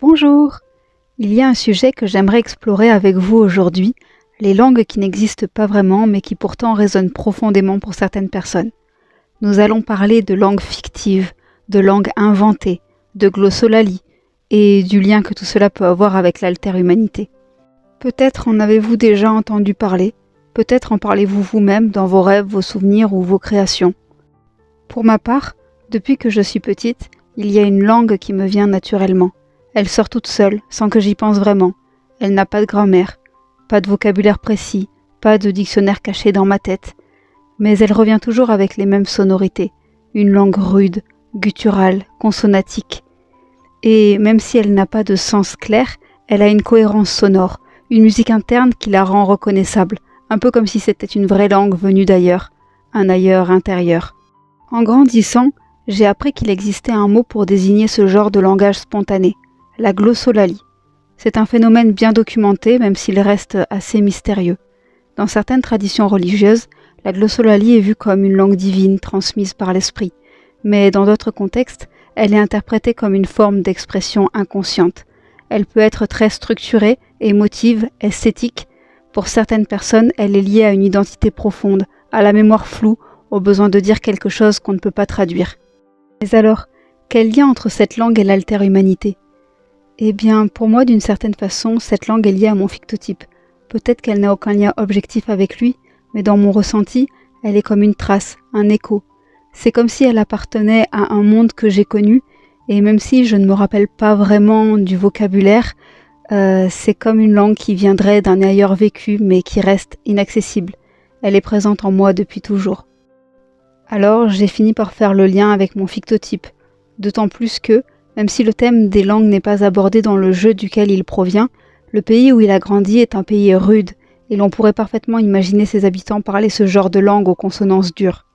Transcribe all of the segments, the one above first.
Bonjour! Il y a un sujet que j'aimerais explorer avec vous aujourd'hui, les langues qui n'existent pas vraiment mais qui pourtant résonnent profondément pour certaines personnes. Nous allons parler de langues fictives, de langues inventées, de glossolalie et du lien que tout cela peut avoir avec l'alter-humanité. Peut-être en avez-vous déjà entendu parler, peut-être en parlez-vous vous-même dans vos rêves, vos souvenirs ou vos créations. Pour ma part, depuis que je suis petite, il y a une langue qui me vient naturellement. Elle sort toute seule, sans que j'y pense vraiment. Elle n'a pas de grammaire, pas de vocabulaire précis, pas de dictionnaire caché dans ma tête. Mais elle revient toujours avec les mêmes sonorités. Une langue rude, gutturale, consonnatique. Et même si elle n'a pas de sens clair, elle a une cohérence sonore, une musique interne qui la rend reconnaissable, un peu comme si c'était une vraie langue venue d'ailleurs, un ailleurs intérieur. En grandissant, j'ai appris qu'il existait un mot pour désigner ce genre de langage spontané, la glossolalie. C'est un phénomène bien documenté, même s'il reste assez mystérieux. Dans certaines traditions religieuses, la glossolalie est vue comme une langue divine transmise par l'esprit, mais dans d'autres contextes, elle est interprétée comme une forme d'expression inconsciente. Elle peut être très structurée, émotive, esthétique. Pour certaines personnes, elle est liée à une identité profonde, à la mémoire floue, au besoin de dire quelque chose qu'on ne peut pas traduire. Mais alors, quel lien entre cette langue et l'alter-humanité ? Eh bien, pour moi, d'une certaine façon, cette langue est liée à mon fictotype. Peut-être qu'elle n'a aucun lien objectif avec lui, mais dans mon ressenti, elle est comme une trace, un écho. C'est comme si elle appartenait à un monde que j'ai connu, et même si je ne me rappelle pas vraiment du vocabulaire, c'est comme une langue qui viendrait d'un ailleurs vécu, mais qui reste inaccessible. Elle est présente en moi depuis toujours. Alors, j'ai fini par faire le lien avec mon fictotype, d'autant plus que, même si le thème des langues n'est pas abordé dans le jeu duquel il provient, le pays où il a grandi est un pays rude, et l'on pourrait parfaitement imaginer ses habitants parler ce genre de langue aux consonances dures.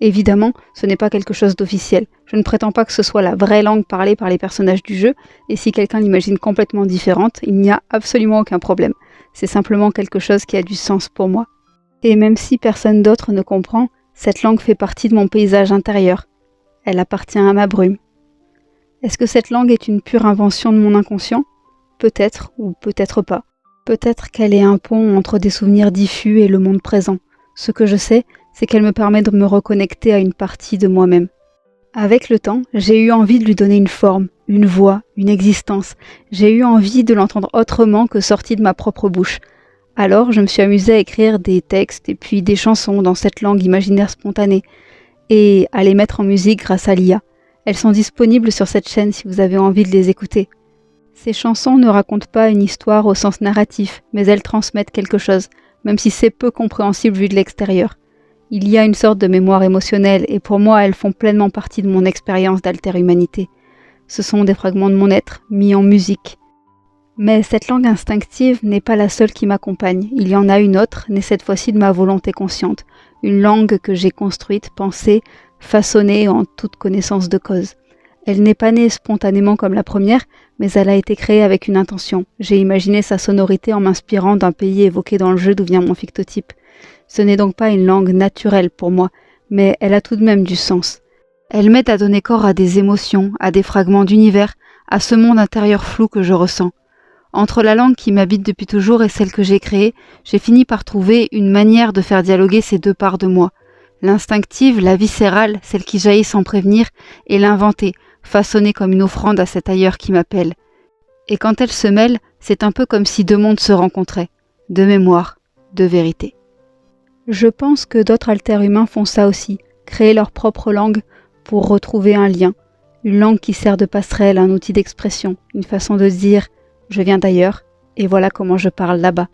Évidemment, ce n'est pas quelque chose d'officiel. Je ne prétends pas que ce soit la vraie langue parlée par les personnages du jeu, et si quelqu'un l'imagine complètement différente, il n'y a absolument aucun problème. C'est simplement quelque chose qui a du sens pour moi. Et même si personne d'autre ne comprend, cette langue fait partie de mon paysage intérieur. Elle appartient à ma brume. Est-ce que cette langue est une pure invention de mon inconscient ? Peut-être ou peut-être pas. Peut-être qu'elle est un pont entre des souvenirs diffus et le monde présent. Ce que je sais, c'est qu'elle me permet de me reconnecter à une partie de moi-même. Avec le temps, j'ai eu envie de lui donner une forme, une voix, une existence. J'ai eu envie de l'entendre autrement que sorti de ma propre bouche. Alors, je me suis amusée à écrire des textes et puis des chansons dans cette langue imaginaire spontanée et à les mettre en musique grâce à l'IA. Elles sont disponibles sur cette chaîne si vous avez envie de les écouter. Ces chansons ne racontent pas une histoire au sens narratif, mais elles transmettent quelque chose, même si c'est peu compréhensible vu de l'extérieur. Il y a une sorte de mémoire émotionnelle et pour moi, elles font pleinement partie de mon expérience d'alter-humanité. Ce sont des fragments de mon être, mis en musique. Mais cette langue instinctive n'est pas la seule qui m'accompagne. Il y en a une autre, née cette fois-ci de ma volonté consciente. Une langue que j'ai construite, pensée, façonnée en toute connaissance de cause. Elle n'est pas née spontanément comme la première, mais elle a été créée avec une intention. J'ai imaginé sa sonorité en m'inspirant d'un pays évoqué dans le jeu d'où vient mon fictotype. Ce n'est donc pas une langue naturelle pour moi, mais elle a tout de même du sens. Elle m'aide à donner corps à des émotions, à des fragments d'univers, à ce monde intérieur flou que je ressens. Entre la langue qui m'habite depuis toujours et celle que j'ai créée, j'ai fini par trouver une manière de faire dialoguer ces deux parts de moi. L'instinctive, la viscérale, celle qui jaillit sans prévenir, et l'inventée, façonnée comme une offrande à cet ailleurs qui m'appelle. Et quand elles se mêlent, c'est un peu comme si deux mondes se rencontraient, deux mémoires, deux vérités. Je pense que d'autres alter-humains font ça aussi, créer leur propre langue pour retrouver un lien, une langue qui sert de passerelle, un outil d'expression, une façon de dire « je viens d'ailleurs et voilà comment je parle là-bas ».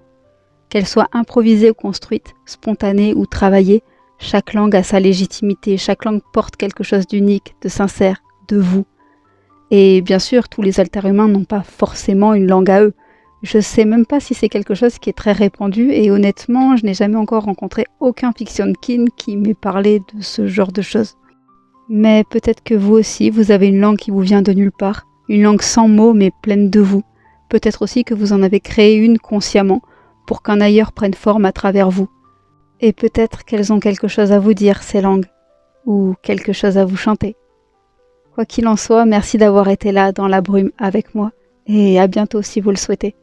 Qu'elle soit improvisée ou construite, spontanée ou travaillée, chaque langue a sa légitimité, chaque langue porte quelque chose d'unique, de sincère, de vous. Et bien sûr, tous les alter-humains n'ont pas forcément une langue à eux. Je sais même pas si c'est quelque chose qui est très répandu et honnêtement, je n'ai jamais encore rencontré aucun fiction-kin qui m'ait parlé de ce genre de choses. Mais peut-être que vous aussi, vous avez une langue qui vous vient de nulle part, une langue sans mots mais pleine de vous. Peut-être aussi que vous en avez créé une consciemment pour qu'un ailleurs prenne forme à travers vous. Et peut-être qu'elles ont quelque chose à vous dire, ces langues, ou quelque chose à vous chanter. Quoi qu'il en soit, merci d'avoir été là dans la brume avec moi, et à bientôt si vous le souhaitez.